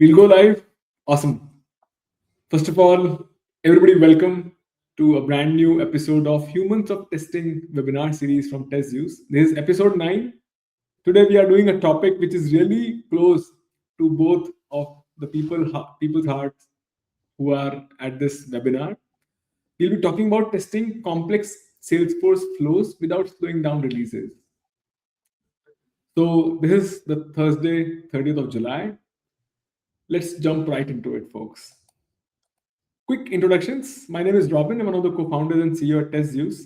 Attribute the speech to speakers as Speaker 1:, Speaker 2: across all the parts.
Speaker 1: We'll go live. Awesome. First of all, everybody, welcome to a brand new episode of Humans of Testing webinar series from TestZeus. This is episode 9. Today, we are doing a topic which is really close to both of the people's hearts who are at this webinar. We'll be talking about testing complex Salesforce flows without slowing down releases. So, this is the Thursday, 30th of July. Let's jump right into it, folks. Quick introductions. My name is Robin. I'm one of the co-founders and CEO at TestZeus.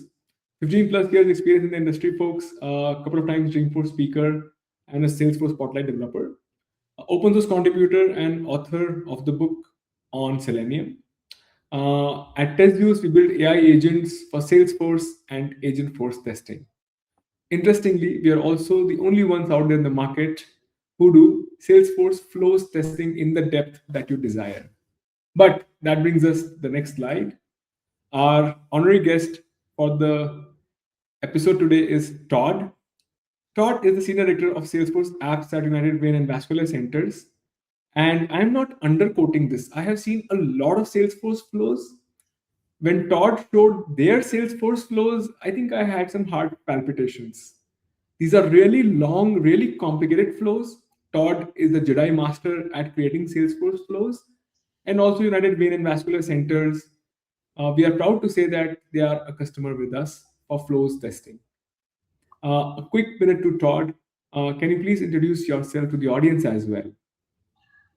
Speaker 1: 15 plus years experience in the industry, folks. A couple of times Dreamforce speaker and a Salesforce Spotlight developer. Open source contributor and author of the book on Selenium. At TestZeus, we build AI agents for Salesforce and Agentforce testing. Interestingly, we are also the only ones out there in the market who do Salesforce flows testing in the depth that you desire. But that brings us to the next slide. Our honorary guest for the episode today is Todd. Todd is the Senior Director of Salesforce Apps at United Vein and Vascular Centers. And I'm not underquoting this. I have seen a lot of Salesforce flows. When Todd showed their Salesforce flows, I think I had some heart palpitations. These are really long, really complicated flows. Todd is the Jedi Master at creating Salesforce flows, and also United Vein and Vascular Centers. We are proud to say that they are a customer with us for flows testing. A quick minute to Todd. Can you please introduce yourself to the audience as well?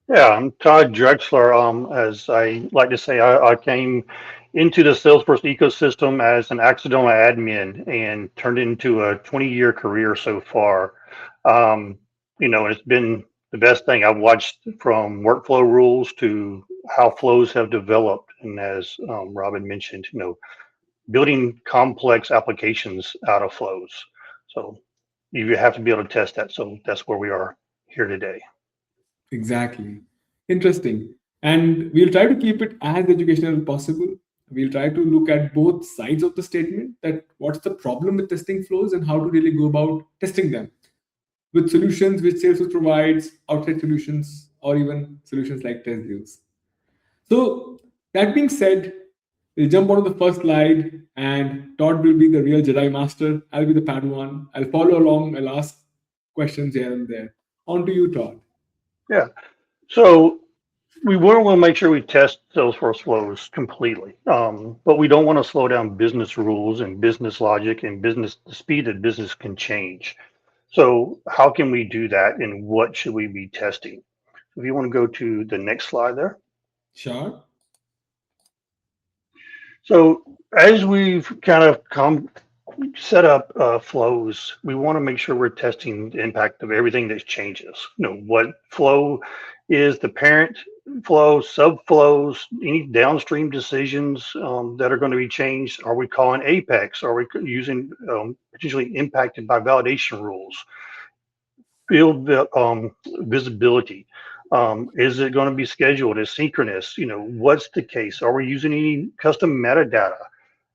Speaker 2: Yeah, I'm Todd Drexler. As I like to say, I came into the Salesforce ecosystem as an accidental admin and turned into a 20-year career so far. It's been the best thing. I've watched from workflow rules to how flows have developed. And as Robin mentioned, building complex applications out of flows. So you have to be able to test that. So that's where we are here today.
Speaker 1: Exactly. Interesting. And we'll try to keep it as educational as possible. We'll try to look at both sides of the statement, that what's the problem with testing flows and how to really go about testing them with solutions which Salesforce provides, outside solutions, or even solutions like TestViews. So that being said, we'll jump onto the first slide, and Todd will be the real Jedi Master. I'll be the Padawan. I'll follow along. I'll ask questions here and there. On to you, Todd.
Speaker 2: Yeah. So we want to make sure we test Salesforce flows completely, but we don't want to slow down business rules and business logic and business the speed that business can change. So how can we do that, and what should we be testing? If you want to go to the next slide there.
Speaker 1: Sure.
Speaker 2: So as we've kind of set up flows, we want to make sure we're testing the impact of everything that changes. What flow is the parent flow, subflows, any downstream decisions that are going to be changed. Are we calling Apex? Are we using potentially impacted by validation rules? Field visibility. Is it going to be scheduled as synchronous? What's the case? Are we using any custom metadata?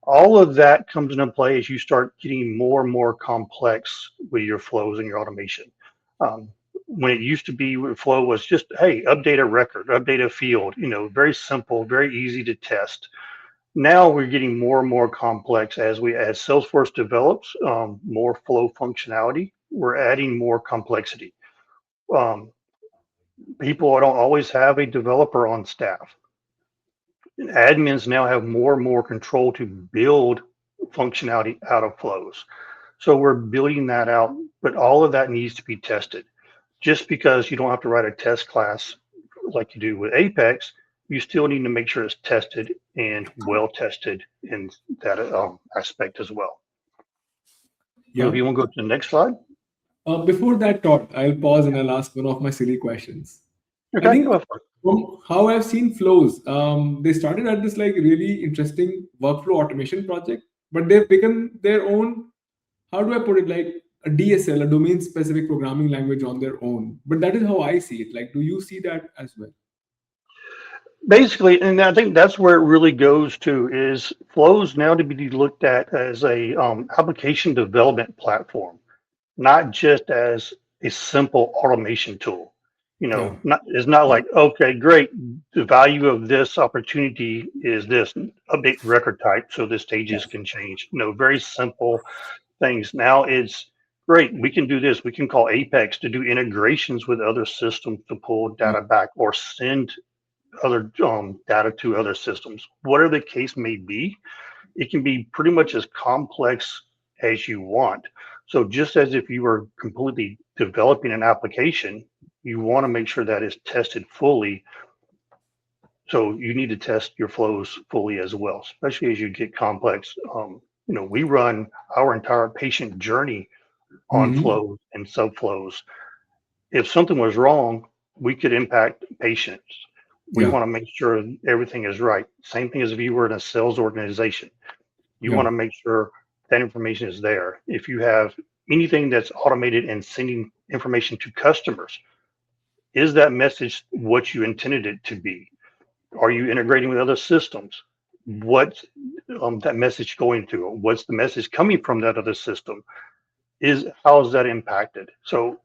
Speaker 2: All of that comes into play as you start getting more and more complex with your flows and your automation. When it used to be, flow was just, hey, update a record, update a field, very simple, very easy to test. Now we're getting more and more complex as Salesforce develops more flow functionality. We're adding more complexity. People don't always have a developer on staff. Admins now have more and more control to build functionality out of flows. So we're building that out, but all of that needs to be tested. Just because you don't have to write a test class like you do with Apex, you still need to make sure it's tested and well tested in that aspect as well.
Speaker 1: Yeah.
Speaker 2: If you want to go to the next slide.
Speaker 1: Before that, Todd, I'll pause and I'll ask one of my silly questions.
Speaker 2: Okay,
Speaker 1: I think from how I've seen flows, they started at this like really interesting workflow automation project, but they've become their own, how do I put it, like a DSL, a domain specific programming language on their own. But that is how I see it. Like, do you see that as well?
Speaker 2: Basically, and I think that's where it really goes to, is flows now to be looked at as a application development platform, not just as a simple automation tool.
Speaker 1: Yeah.
Speaker 2: Not it's not
Speaker 1: Yeah.
Speaker 2: like, okay, great, the value of this opportunity is this. Update record type so the
Speaker 1: Yeah.
Speaker 2: stages can change. Very simple things. Now it's great. We can do this. We can call Apex to do integrations with other systems to pull
Speaker 1: Yeah.
Speaker 2: data back or send other data to other systems. Whatever the case may be, it can be pretty much as complex as you want. So just as if you were completely developing an application, you want to make sure that it's tested fully. So you need to test your flows fully as well, especially as you get complex. We run our entire patient journey on
Speaker 1: Hmm.
Speaker 2: flows and subflows. If something was wrong, we could impact patients. We
Speaker 1: Yeah.
Speaker 2: want to make sure everything is right. Same thing as if you were in a sales organization. You
Speaker 1: Yeah.
Speaker 2: want to make sure that information is there. If you have anything that's automated and sending information to customers, is that message what you intended it to be? Are you integrating with other systems? What's that message going to? What's the message coming from that other system? How is that impacted? So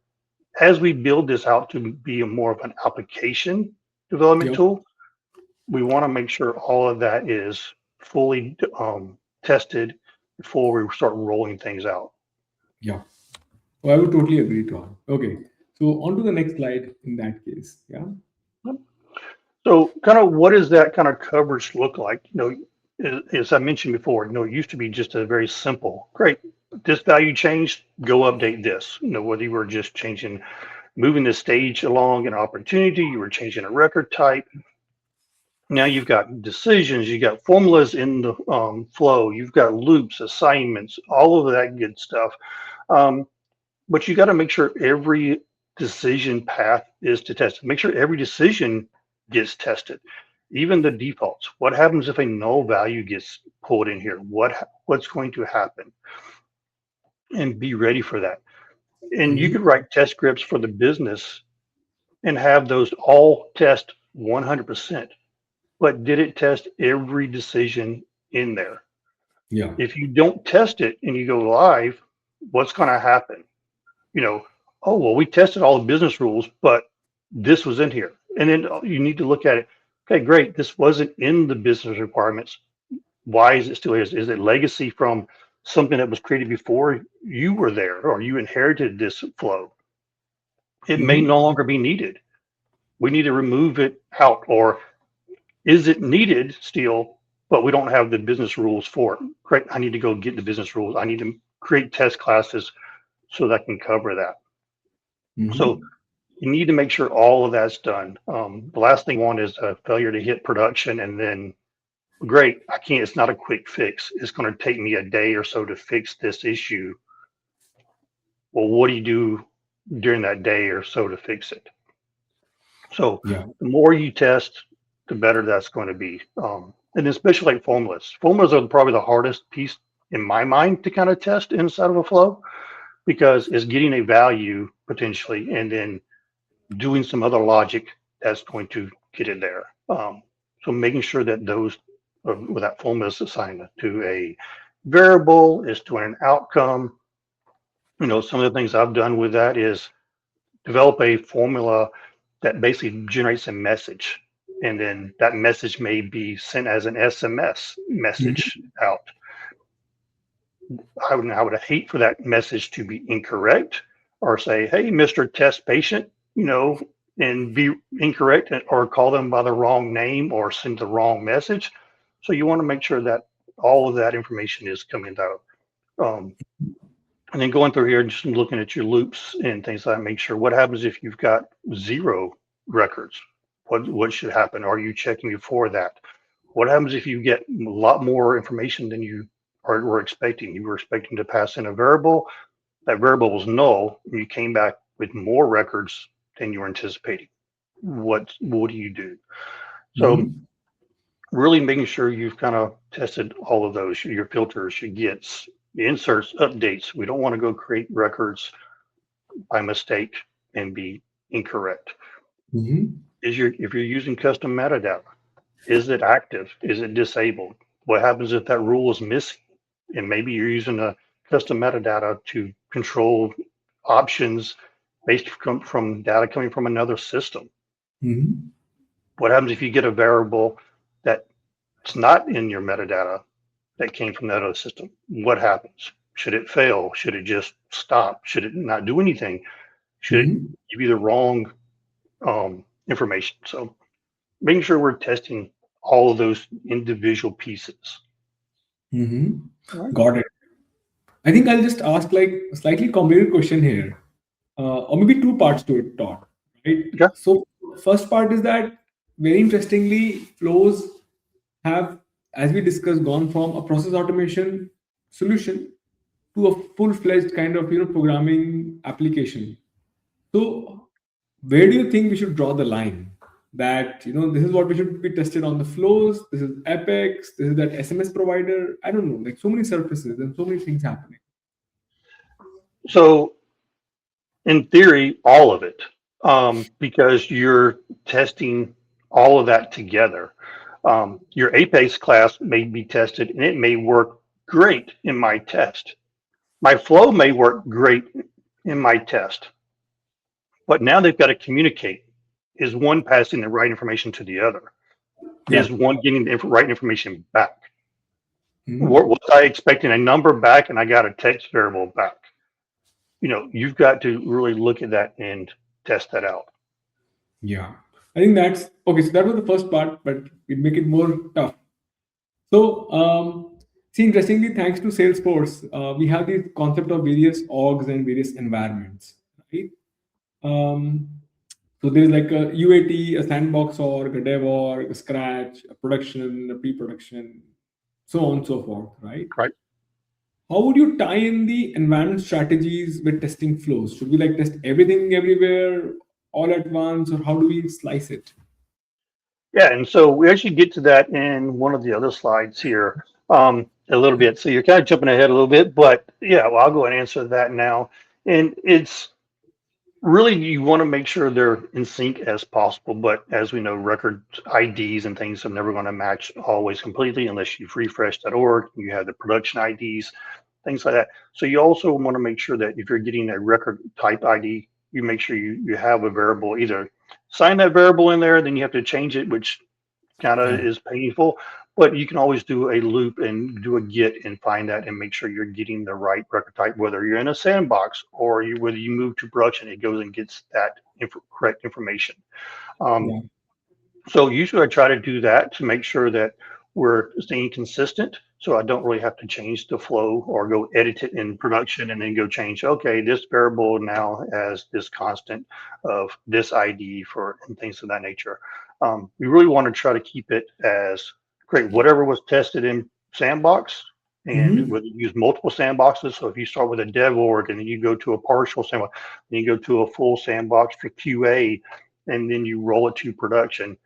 Speaker 2: as we build this out to be more of an application development
Speaker 1: Yep.
Speaker 2: tool, we want to make sure all of that is fully tested before we start rolling things out.
Speaker 1: Yeah. Oh, I would totally agree, Tom. Okay. So on to the next slide in that case. Yeah.
Speaker 2: So, kind of, what does that kind of coverage look like? As I mentioned before, it used to be just a very simple, great. This value changed, go update this. Whether you were just moving the stage along an opportunity, you were changing a record type. Now you've got decisions, you got formulas in the flow, you've got loops, assignments, all of that good stuff. Um, but you got to make sure every decision path is to test. Make sure every decision gets tested, even the defaults. What happens if a null value gets pulled in here? What's going to happen? And be ready for that. And you could
Speaker 1: Hmm.
Speaker 2: write test scripts for the business and have those all test 100%. But did it test every decision in there?
Speaker 1: Yeah.
Speaker 2: If you don't test it and you go live, what's going to happen? you know, oh, well, we tested all the business rules, but this was in here. And then you need to look at it. Okay, great. This wasn't in the business requirements. Why is it still here? Is it legacy from something that was created before you were there or you inherited this flow? It may
Speaker 1: Hmm.
Speaker 2: no longer be needed. We need to remove it out. Or is it needed still, but we don't have the business rules for it? Great. I need to go get the business rules. I need to create test classes so that I can cover that. So
Speaker 1: Hmm.
Speaker 2: you need to make sure all of that's done. The last thing you want is a failure to hit production and then, great, I can't, it's not a quick fix. It's going to take me a day or so to fix this issue. Well, what do you do during that day or so to fix it? So
Speaker 1: Yeah.
Speaker 2: the more you test, the better that's going to be. And especially like formulas. Formulas are probably the hardest piece in my mind to kind of test inside of a flow because it's getting a value potentially and then doing some other logic that's going to get it there. So making sure that those, with that formula is assigned to a variable, is to an outcome. Some of the things I've done with that is develop a formula that basically generates a message. And then that message may be sent as an SMS
Speaker 1: Hmm.
Speaker 2: message out. I would hate for that message to be incorrect or say, hey, Mr. Test Patient, and be incorrect or call them by the wrong name or send the wrong message. So you want to make sure that all of that information is coming out. Um, and then going through here and just looking at your loops and things like that, make sure what happens if you've got zero records. What should happen? Are you checking before that? What happens if you get a lot more information than you were expecting? You were expecting to pass in a variable. That variable was null, and you came back with more records than you were anticipating. What do you do? So
Speaker 1: Hmm.
Speaker 2: really making sure you've kind of tested all of those, your filters, your gets, inserts, updates. We don't want to go create records by mistake and be incorrect.
Speaker 1: Hmm.
Speaker 2: If you're using custom metadata, is it active? Is it disabled? What happens if that rule is missing? And maybe you're using a custom metadata to control options based from data coming from another system.
Speaker 1: Hmm.
Speaker 2: What happens if you get a variable that's not in your metadata that came from that other system? What happens? Should it fail? Should it just stop? Should it not do anything? Should it
Speaker 1: Hmm.
Speaker 2: give you the wrong information? So making sure we're testing all of those individual pieces.
Speaker 1: Hmm.
Speaker 2: All right.
Speaker 1: Got it. I think I'll just ask like a slightly complicated question here, or maybe two parts to it, Todd. Right.
Speaker 2: Okay.
Speaker 1: So first part is that very interestingly, flows have, as we discussed, gone from a process automation solution to a full-fledged kind of programming application. So where do you think we should draw the line? That this is what we should be tested on the flows. This is Apex. This is that SMS provider. I don't know, like so many surfaces and so many things happening.
Speaker 2: So in theory, all of it, because you're testing all of that together. Your Apex class may be tested and it may work great in my test. My flow may work great in my test, but now they've got to communicate. Is one passing the right information to the other?
Speaker 1: Yeah.
Speaker 2: Is one getting the right information back?
Speaker 1: Mhm.
Speaker 2: What was I expecting a number back and I got a text variable back? You've got to really look at that and test that out.
Speaker 1: Yeah. I think that's okay. So that was the first part, but we make it more tough. So, see, interestingly, thanks to Salesforce, we have the concept of various orgs and various environments, right? Um, so there's like a UAT, a sandbox org, a dev org, a scratch, a production, a pre-production, so on and so forth, right?
Speaker 2: Right.
Speaker 1: How would you tie in the environment strategies with testing flows? Should we like test everything everywhere all at once, or how do we slice it?
Speaker 2: Yeah, and so we actually get to that in one of the other slides here, a little bit. So you're kind of jumping ahead a little bit, but yeah, well, I'll go and answer that now. And it's really, you want to make sure they're in sync as possible. But as we know, record IDs and things are never going to match always completely unless you've refreshed that org. You have the production IDs, things like that. So you also want to make sure that if you're getting a record type ID, you make sure you have a variable, either sign that variable in there, then you have to change it, which kind of
Speaker 1: Yeah.
Speaker 2: is painful, but you can always do a loop and do a get and find that and make sure you're getting the right record type, whether you're in a sandbox or whether you move to production, it goes and gets that correct information. Um,
Speaker 1: Yeah.
Speaker 2: so usually I try to do that to make sure that we're staying consistent. So I don't really have to change the flow or go edit it in production and then go change, okay, this variable now has this constant of this ID for and things of that nature. We really want to try to keep it as great. Whatever was tested in sandbox, and
Speaker 1: Hmm.
Speaker 2: whether you use multiple sandboxes. So if you start with a dev org and then you go to a partial sandbox, then you go to a full sandbox for QA, and then you roll it to production,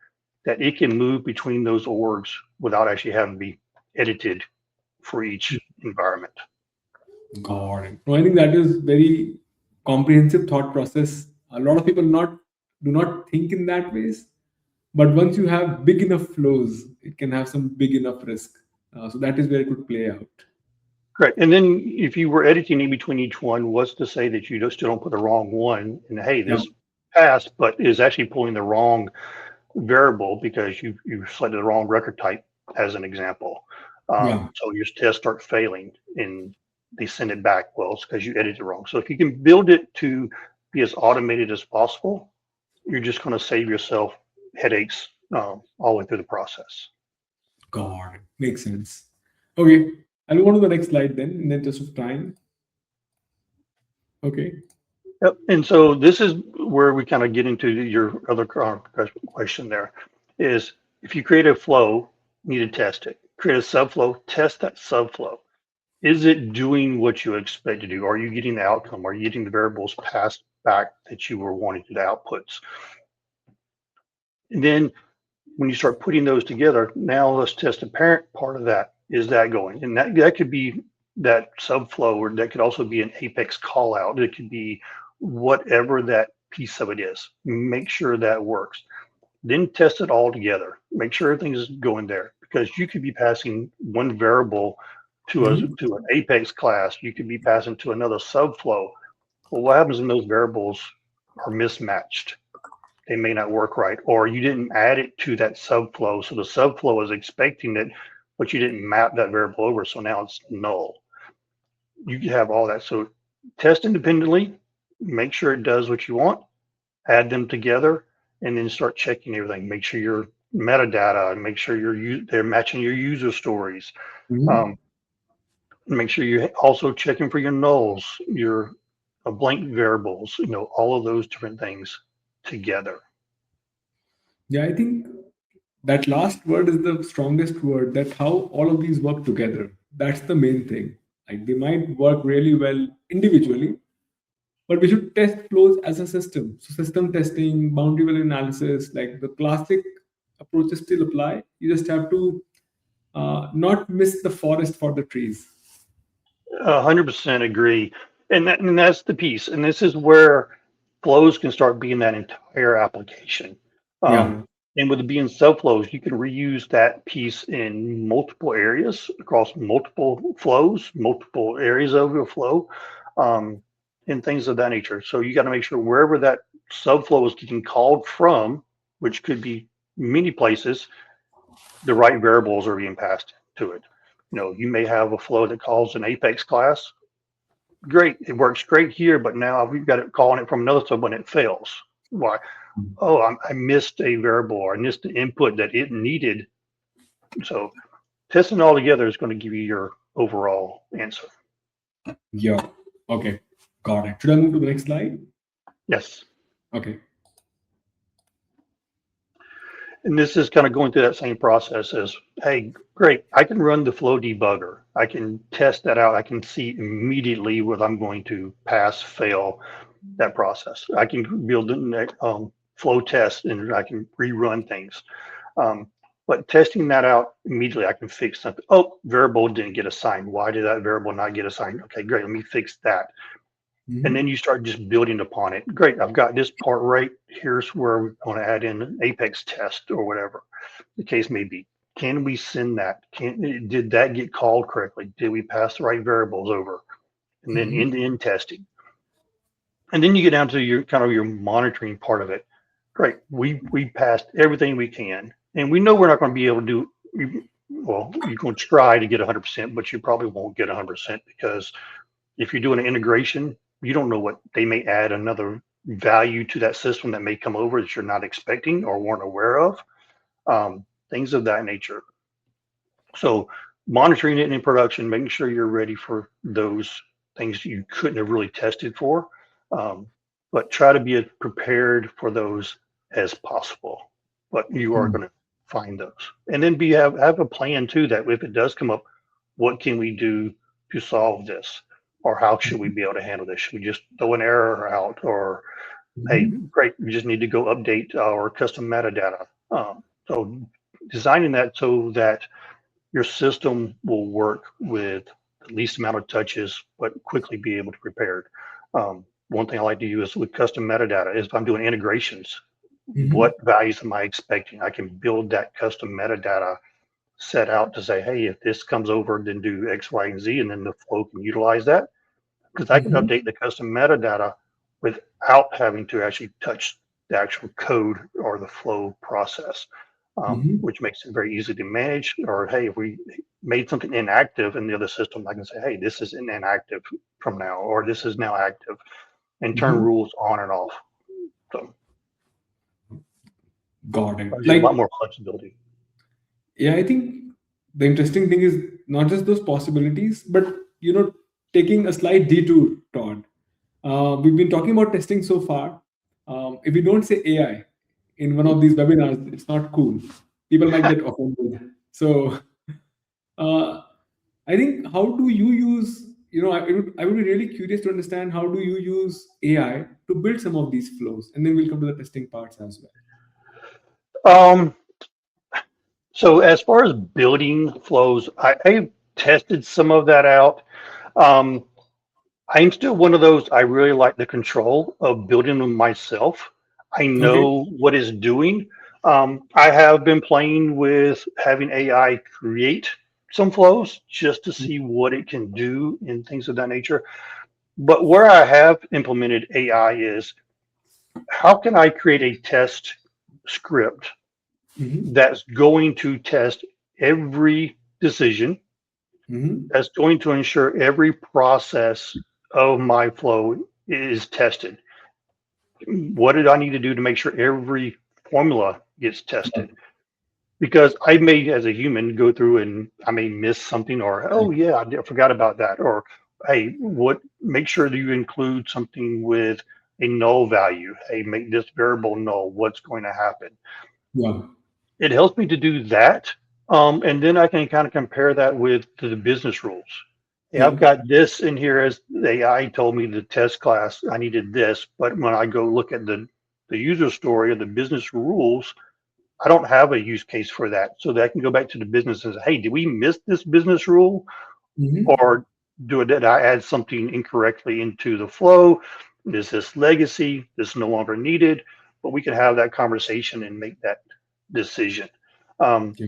Speaker 2: that it can move between those orgs without actually having to be edited for each environment.
Speaker 1: Got it. No, I think that is very comprehensive thought process. A lot of people not do not think in that ways, but once you have big enough flows, it can have some big enough risk. So that is where it could play out.
Speaker 2: Correct. And then if you were editing in between each one, what's to say that you just still don't put the wrong one? And hey,
Speaker 1: Yeah.
Speaker 2: this passed, but is actually pulling the wrong variable because you selected the wrong record type, as an example.
Speaker 1: Yeah.
Speaker 2: So your tests start failing and they send it back. Well, it's because you edited it wrong. So if you can build it to be as automated as possible, you're just going to save yourself headaches all the way through the process.
Speaker 1: Got it. Makes sense. Okay. I'll move on to the next slide then, in the interest of time. Okay.
Speaker 2: Yep. And so this is where we kind of get into your other question there is if you create a flow, you need to test it. Create a subflow, test that subflow. Is it doing what you expect to do? Are you getting the outcome? Are you getting the variables passed back that you were wanting to the outputs? And then when you start putting those together, now let's test the parent part of that. Is that going? And that could be that subflow, or that could also be an Apex call out. It could be whatever that piece of it is. Make sure that works. Then test it all together. Make sure everything's going there, because you could be passing one variable to a
Speaker 1: Mhm.
Speaker 2: to an Apex class. You could be passing to another subflow. Well, what happens when those variables are mismatched. They may not work right, or you didn't add it to that subflow. So the subflow is expecting it, but you didn't map that variable over. So now it's null. You have all that. So test independently, make sure it does what you want, add them together, and then start checking everything. Make sure your metadata, and make sure they're matching your user stories.
Speaker 1: Mhm.
Speaker 2: Um, make sure you're also checking for your nulls, your blank variables, all of those different things together.
Speaker 1: Yeah, I think that last word is the strongest word, that how all of these work together. That's the main thing. Like they might work really well individually, but we should test flows as a system. So system testing, boundary value analysis, like the classic approaches still apply. You just have to not miss the forest for the trees.
Speaker 2: 100% agree. And that's the piece. And this is where flows can start being that entire application.
Speaker 1: Yeah.
Speaker 2: And with it being subflows, you can reuse that piece in multiple areas across multiple flows, multiple areas of your flow, um, and things of that nature. So you got to make sure wherever that subflow is getting called from, which could be many places, the right variables are being passed to it. You may have a flow that calls an Apex class. Great, it works great here, but now we've got it calling it from another sub when it fails. Why? Oh, I missed a variable or I missed the input that it needed. So testing all together is going to give you your overall answer.
Speaker 1: Yeah. Okay. Got it. Should I move to the next slide?
Speaker 2: Yes.
Speaker 1: Okay.
Speaker 2: And this is kind of going through that same process as, hey, great, I can run the flow debugger. I can test that out. I can see immediately whether I'm going to pass, fail that process. I can build a flow test and I can rerun things. Um, but testing that out immediately, I can fix something. Oh, variable didn't get assigned. Why did that variable not get assigned? Okay, great. Let me fix that. And
Speaker 1: Mhm.
Speaker 2: then you start just building upon it. Great. I've got this part right. Here's where we want to add in an Apex test or whatever the case may be. Can we send that? Did that get called correctly? Did we pass the right variables over? And then
Speaker 1: Mhm.
Speaker 2: end-to-end testing. And then you get down to your kind of your monitoring part of it. Great. We passed everything we can. And we know we're not going to be able to well, you're going to try to get 100%, but you probably won't get 100% because if you're doing an integration, you don't know what they may add another value to that system that may come over that you're not expecting or weren't aware of. Things of that nature. So monitoring it in production, making sure you're ready for those things you couldn't have really tested for, um, but try to be as prepared for those as possible. But you are
Speaker 1: Mhm.
Speaker 2: going to find those, and then have a plan too that if it does come up, what can we do to solve this, or how should we be able to handle this? Should we just throw an error out, or hey,
Speaker 1: Mhm.
Speaker 2: great, we just need to go update our custom metadata. So designing that so that your system will work with the least amount of touches, but quickly be able to prepare it. One thing I like to use with custom metadata is if I'm doing integrations,
Speaker 1: Mhm.
Speaker 2: what values am I expecting? I can build that custom metadata set out to say, hey, if this comes over, then do X, Y, and Z, and then the flow can utilize that. Because I can
Speaker 1: Mhm.
Speaker 2: update the custom metadata without having to actually touch the actual code or the flow process,
Speaker 1: Mhm.
Speaker 2: which makes it very easy to manage. Or hey, if we made something inactive in the other system, I can say, hey, this is inactive from now, or this is now active, and turn
Speaker 1: Mhm.
Speaker 2: rules on and off. So
Speaker 1: Got it.
Speaker 2: gives you a lot
Speaker 1: Like,
Speaker 2: more flexibility.
Speaker 1: yeah, I think the interesting thing is not just those possibilities, but taking a slight detour, Todd. We've been talking about testing so far. If we don't say AI in one of these webinars, it's not cool. People might get offended. So, uh, I think how do you use, I would be really curious to understand how do you use AI to build some of these flows, and then we'll come to the testing parts as well.
Speaker 2: Um, so as far as building flows, I tested some of that out. Um, I'm still one of those, I really like the control of building them myself. I
Speaker 1: Okay.
Speaker 2: know what it's doing. I have been playing with having AI create some flows just to see what it can do and things of that nature. But where I have implemented AI is how can I create a test script
Speaker 1: Mm-hmm.
Speaker 2: that's going to test every decision,
Speaker 1: Mm-hmm.
Speaker 2: that's going to ensure every process of my flow is tested? What did I need to do to make sure every formula gets tested? Because I may, as a human, go through and I may miss something, or oh yeah, forgot about that, or hey, what? Make sure that you include something with a null value. Hey, make this variable null. What's going to happen?
Speaker 1: Yeah.
Speaker 2: It helps me to do that, and then I can kind of compare that with the business rules. Hey,
Speaker 1: Yeah.
Speaker 2: I've got this in here as the AI told me the test class I needed this, but when I go look at the user story of the business rules, I don't have a use case for that. So that I can go back to the business and say, hey, did we miss this business rule?
Speaker 1: Mm-hmm.
Speaker 2: Or did I add something incorrectly into the flow? Is this legacy? This no longer needed? But we can have that conversation and make that decision. Um,
Speaker 1: Yeah.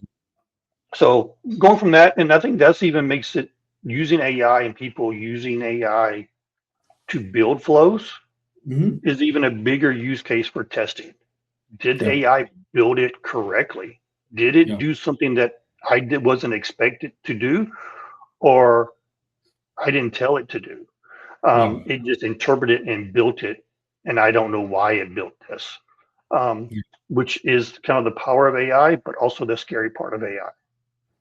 Speaker 2: so going from that, and I think that's even makes it using AI and people using AI to build flows
Speaker 1: Mm-hmm.
Speaker 2: is even a bigger use case for testing. Did
Speaker 1: Yeah.
Speaker 2: AI build it correctly? Did it
Speaker 1: Yeah.
Speaker 2: do something that wasn't expected to do, or I didn't tell it to do?
Speaker 1: Yeah.
Speaker 2: It just interpreted and built it, and I don't know why it built this, um,
Speaker 1: Yeah.
Speaker 2: which is kind of the power of AI, but also the scary part of AI.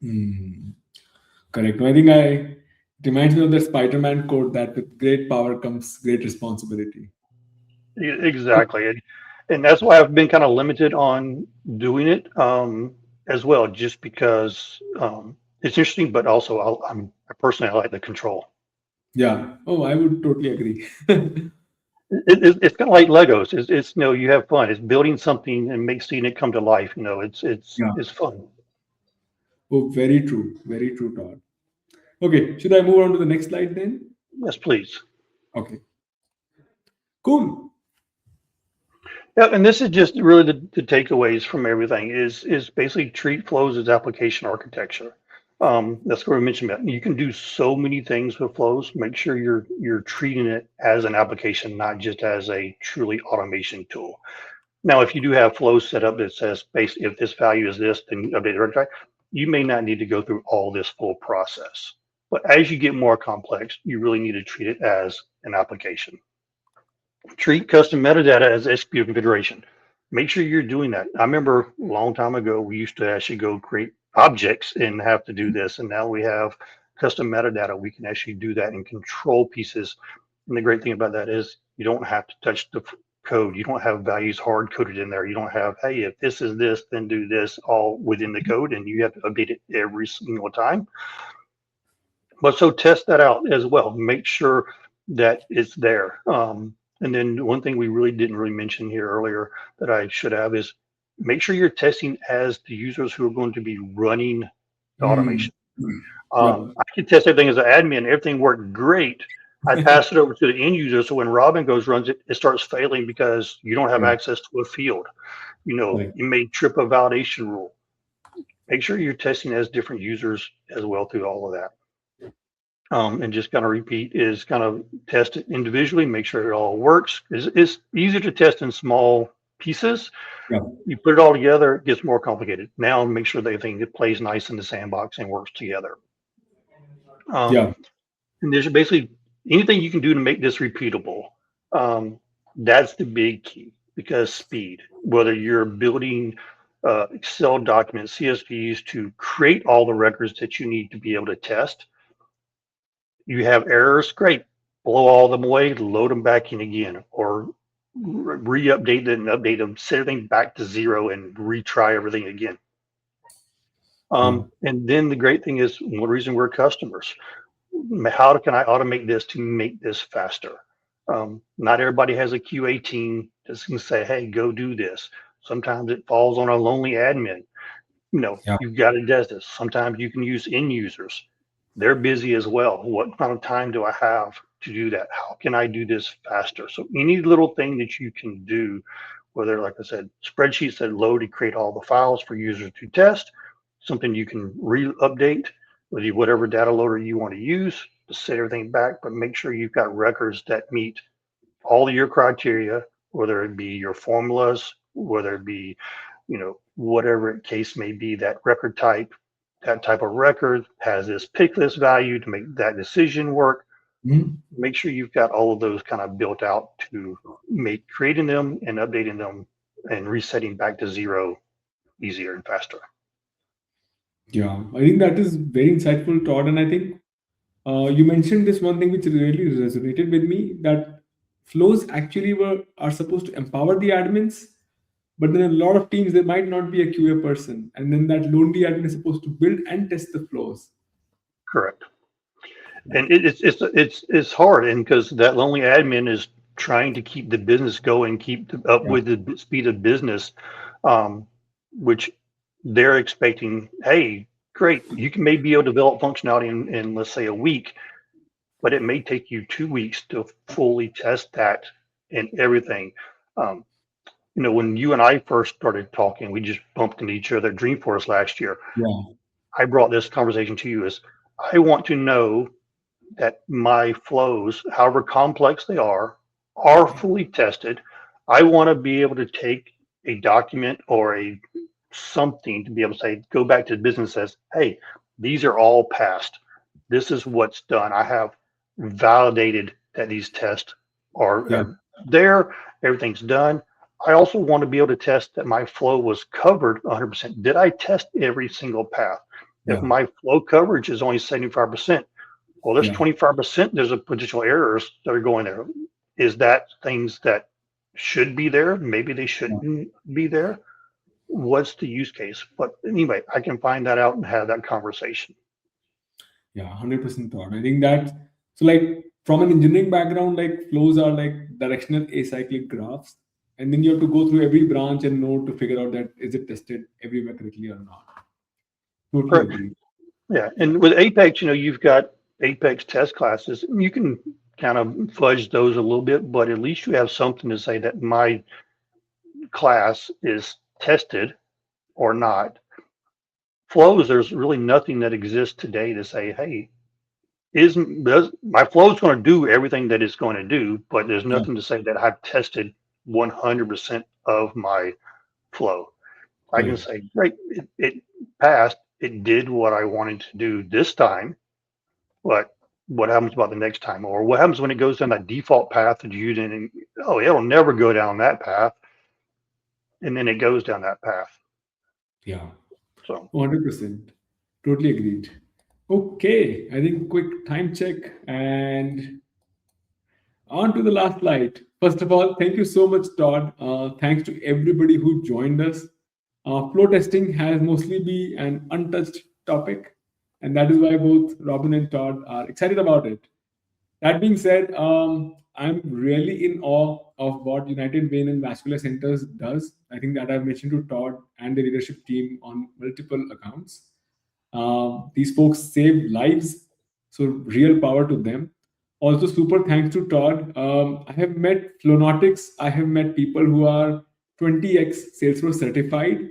Speaker 1: Mm. Correct. No, I think it reminds me of the Spider-Man quote that with great power comes great responsibility.
Speaker 2: Exactly, and that's why I've been kind of limited on doing it as well, just because it's interesting, but also I personally I like the control.
Speaker 1: Yeah. Oh, I would totally agree.
Speaker 2: It's kind of like Legos. It's you have fun. It's building something and make seeing it come to life.
Speaker 1: Yeah.
Speaker 2: It's fun.
Speaker 1: Oh, very true. Very true, Todd. Okay. Should I move on to the next slide then?
Speaker 2: Yes, please.
Speaker 1: Okay. Cool.
Speaker 2: Yeah, and this is just really the takeaways from everything is basically treat flows as application architecture. That's what we mentioned about. You can do so many things with flows. Make sure you're treating it as an application, not just as a truly automation tool. Now, if you do have flows set up that says, based if this value is this, then update the rectifier, you may not need to go through all this full process. But as you get more complex, you really need to treat it as an application. Treat custom metadata as SQL configuration. Make sure you're doing that. I remember a long time ago, we used to actually go create objects and have to do this. And now we have custom metadata. We can actually do that and control pieces. And the great thing about that is you don't have to touch the code. You don't have values hard coded in there. You don't have, hey, if this is this, then do this all within the code. And you have to update it every single time. But so test that out as well. Make sure that it's there. And then one thing we really didn't really mention here earlier that I should have is make sure you're testing as the users who are going to be running the
Speaker 1: Mm.
Speaker 2: automation.
Speaker 1: Yep.
Speaker 2: I can test everything as an admin. Everything worked great. I pass it over to the end user. So when Robin goes runs it, it starts failing because you don't have
Speaker 1: Yeah.
Speaker 2: access to a field.
Speaker 1: Correct.
Speaker 2: You may trip a validation rule. Make sure you're testing as different users as well through all of that. And just kind of repeat is kind of test it individually, make sure it all works. It's easier to test in small pieces.
Speaker 1: Yeah.
Speaker 2: You put it all together, it gets more complicated. Now make sure that everything plays nice in the sandbox and works together. Um,
Speaker 1: Yeah.
Speaker 2: and there's basically anything you can do to make this repeatable. Um, that's the big key because speed, whether you're building Excel documents, CSVs to create all the records that you need to be able to test. You have errors, great. Blow all them away, load them back in again, or re-update them and update them, set everything back to zero and retry everything again.
Speaker 1: Yeah.
Speaker 2: And then the great thing is one reason we're customers. How can I automate this to make this faster? Not everybody has a QA team that's going to say, hey, go do this. Sometimes it falls on a lonely admin.
Speaker 1: Yeah.
Speaker 2: You've got to test this. Sometimes you can use end users. They're busy as well. What kind of time do I have to do that? How can I do this faster? So any little thing that you can do, whether, like I said, spreadsheets that load and create all the files for users to test, something you can re-update with whatever data loader you want to use to set everything back, but make sure you've got records that meet all of your criteria whether it be your formulas, whether it be, whatever case may be, that record type, that type of record has this pick list value to make that decision work.
Speaker 1: Mhm.
Speaker 2: Make sure you've got all of those kind of built out to make creating them and updating them and resetting back to zero easier and faster.
Speaker 1: Yeah, I think that is very insightful, Todd. And I think you mentioned this one thing which really resonated with me, that flows actually are supposed to empower the admins, but then a lot of teams there might not be a QA person, and then that lonely admin is supposed to build and test the flows.
Speaker 2: Correct. And it's hard, and because that lonely admin is trying to keep the business going, up
Speaker 1: Yeah,
Speaker 2: with the speed of business, um, which they're expecting. Hey, great, you can maybe be able to develop functionality in let's say a week, but it may take you 2 weeks to fully test that and everything. Um, when you and I first started talking, we just bumped into each other at Dreamforce last year.
Speaker 1: yeah,
Speaker 2: I brought this conversation to you as I want to know that my flows, however complex they are fully tested. I want to be able to take a document or a something to be able to say, go back to the business says, hey, these are all passed. This is what's done. I have validated that these tests
Speaker 1: yeah,
Speaker 2: are there. Everything's done. I also want to be able to test that my flow was covered 100%. Did I test every single path? If
Speaker 1: yeah,
Speaker 2: my flow coverage is only 75%, well, there's
Speaker 1: yeah,
Speaker 2: 25% there's a potential errors that are going there. Is that things that should be there? Maybe they
Speaker 1: yeah.
Speaker 2: shouldn't be there. What's the use case? But anyway, I can find that out and have that conversation.
Speaker 1: Yeah, 100% thought. I think that, so like from an engineering background, like flows are like directional acyclic graphs. And then you have to go through every branch and node to figure out that is it tested everywhere correctly or not. Totally
Speaker 2: Correct.
Speaker 1: agree.
Speaker 2: Yeah.
Speaker 1: Yeah.
Speaker 2: And with Apex, you've got Apex test classes. You can kind of fudge those a little bit, but at least you have something to say that my class is tested or not. Flows, there's really nothing that exists today to say, hey, isn't does my flow is going to do everything that it's going to do, but there's
Speaker 1: Yeah.
Speaker 2: nothing to say that I've tested 100% of my flow. I can
Speaker 1: Correct.
Speaker 2: say, great, it passed, it did what I wanted to do this time, but what happens about the next time? Or what happens when it goes down that default path that you didn't, oh, it'll never go down that path. And then it goes down that path.
Speaker 1: Yeah.
Speaker 2: So
Speaker 1: 100%. Totally agreed. Okay. I think quick time check and on to the last slide. First of all, thank you so much, Todd. Thanks to everybody who joined us. Flow testing has mostly been an untouched topic, and that is why both Robin and Todd are excited about it. That being said, I'm really in awe of what United Vein and Vascular Centers does. I think that I've mentioned to Todd and the leadership team on multiple accounts. These folks save lives, so real power to them. Also, super thanks to Todd. I have met Flonautics. I have met people who are 20x Salesforce certified.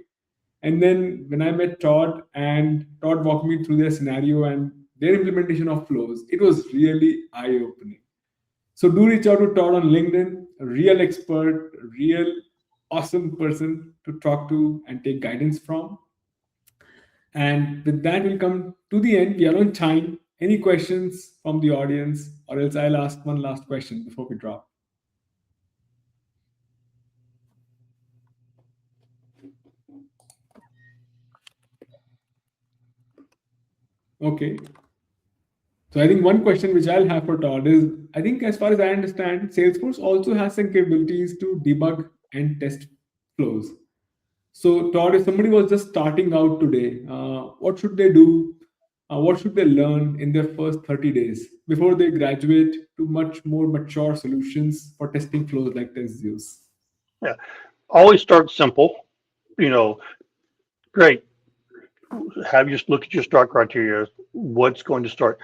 Speaker 1: And then when I met Todd and Todd walked me through their scenario and their implementation of flows, it was really eye opening. So do reach out to Todd on LinkedIn, a real expert, a real awesome person to talk to and take guidance from. And with that, we'll come to the end. We are on time. Any questions from the audience, or else I'll ask one last question before we drop. Okay. So I think one question which I'll have for Todd is, I think as far as I understand, Salesforce also has some capabilities to debug and test flows. So Todd, if somebody was just starting out today, what should they do? What should they learn in their first 30 days before they graduate to much more mature solutions for testing flows like TestZeus?
Speaker 2: yeah, always start simple. You know, great. Have you look at your start criteria. What's going to start?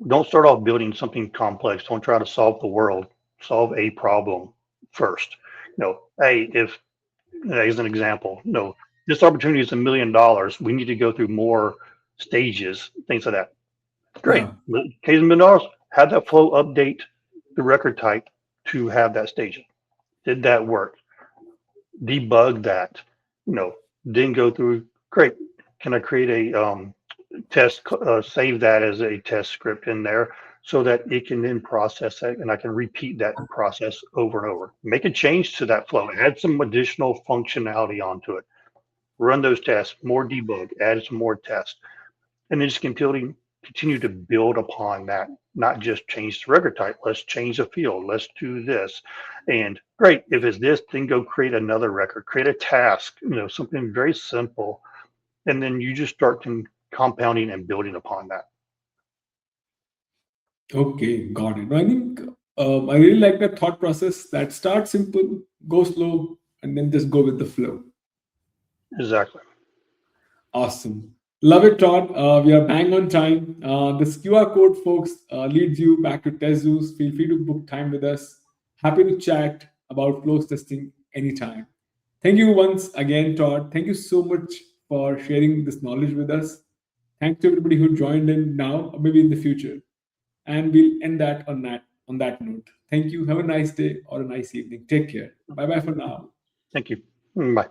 Speaker 2: Don't start off building something complex. Don't try to solve the world. Solve a problem first. Hey, if as an example, this opportunity is $1 million. We need to go through more stages, things like that. Great.
Speaker 1: Yeah,
Speaker 2: Case $1 million, have that flow update the record type to have that staging. Did that work? Debug that. Then go through. Great. Can I create a test? Save that as a test script in there so that it can then process that, and I can repeat that process over and over. Make a change to that flow. Add some additional functionality onto it. Run those tests. More debug. Add some more tests, and then just continue to build upon that, not just change the record type. Let's change the field. Let's do this. And great, if it's this, then go create another record, create a task, something very simple. And then you just start compounding and building upon that.
Speaker 1: Okay, got it. I think I really like that thought process that start simple, go slow, and then just go with the flow.
Speaker 2: Exactly.
Speaker 1: Awesome. Love it, Todd. We are bang on time. This QR code, folks, leads you back to TestZeus. Feel free to book time with us. Happy to chat about flows testing anytime. Thank you once again, Todd. Thank you so much for sharing this knowledge with us. Thanks to everybody who joined in now or maybe in the future. And we'll end that on that note. Thank you. Have a nice day or a nice evening. Take care. Bye bye for now.
Speaker 2: Thank you. Bye.